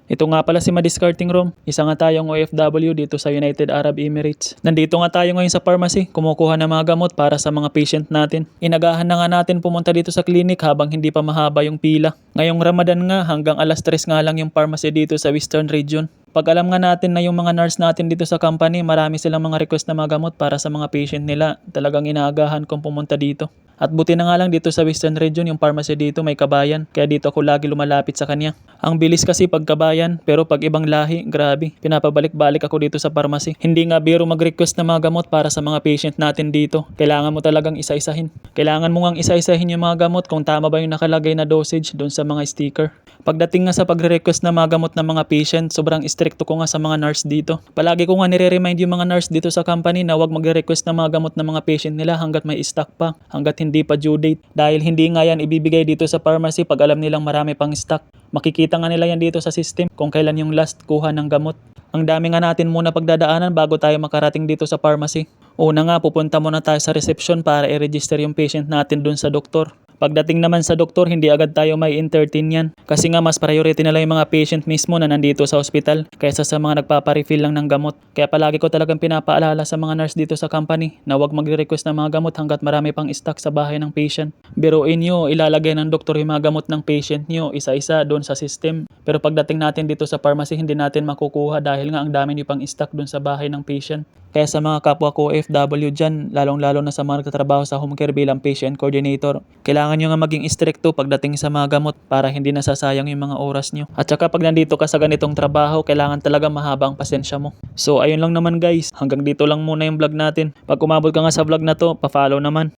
Ito nga pala si Madiscarting Rom. Isa nga tayong OFW dito sa United Arab Emirates. Nandito nga tayo ngayon sa pharmacy, kumukuha ng mga gamot para sa mga patient natin. Inagahan na nga natin pumunta dito sa clinic habang hindi pa mahaba yung pila. Ngayong Ramadan nga, hanggang alas 3 nga lang yung pharmacy dito sa Western Region. Pag alam nga natin na yung mga nurse natin dito sa company, marami silang mga request na mga gamot para sa mga patient nila. Talagang inaagahan kong pumunta dito. At buti na nga lang dito sa Western Region, yung pharmacy dito may kabayan. Kaya dito ako lagi lumalapit sa kanya. Ang bilis kasi pag kabayan, pero pag ibang lahi, grabe. Pinapabalik-balik ako dito sa pharmacy. Hindi nga biro mag-request ng mga gamot para sa mga patient natin dito. Kailangan mo talagang isa-isahin. Kailangan mo ngang isa-isahin yung mga gamot kung tama ba yung nakalagay na dosage doon sa mga sticker. Pagdating nga sa pagre-request ng mga gamot ng mga patient, sobrang stricto ko nga sa mga nurse dito. Palagi ko nga nire-remind yung mga nurse dito sa company na wag magre-request ng mga gamot ng mga patient nila hanggat may stock pa, hanggat hindi pa due date. Dahil hindi nga yan ibibigay dito sa pharmacy pag alam nilang marami pang stock. Makikita nga nila yan dito sa system kung kailan yung last kuha ng gamot. Ang dami nga natin muna pagdadaanan bago tayo makarating dito sa pharmacy. Una nga, pupunta muna tayo sa reception para i-register yung patient natin dun sa doktor. Pagdating naman sa doktor, hindi agad tayo may entertain yan. Kasi nga mas priority nila yung mga patient mismo na nandito sa hospital kaysa sa mga nagpaparefill lang ng gamot. Kaya palagi ko talagang pinapaalala sa mga nurse dito sa company na huwag magre-request ng mga gamot hanggat marami pang stock sa bahay ng patient. Biruin nyo, ilalagay ng doktor yung mga gamot ng patient nyo isa-isa doon sa system. Pero pagdating natin dito sa pharmacy, hindi natin makukuha dahil nga ang dami nyo pang stock doon sa bahay ng patient. Kaya sa mga kapwa ko OFW dyan, lalong-lalo na sa mga nagtatrabaho sa home care bilang patient coordinator, kailangan nyo nga maging stricto pagdating sa mga gamot para hindi nasasayang yung mga oras nyo. At saka pag nandito ka sa ganitong trabaho, kailangan talaga mahaba ang pasensya mo. So ayun lang naman guys, hanggang dito lang muna yung vlog natin. Pag umabot ka nga sa vlog na to, pa-follow naman.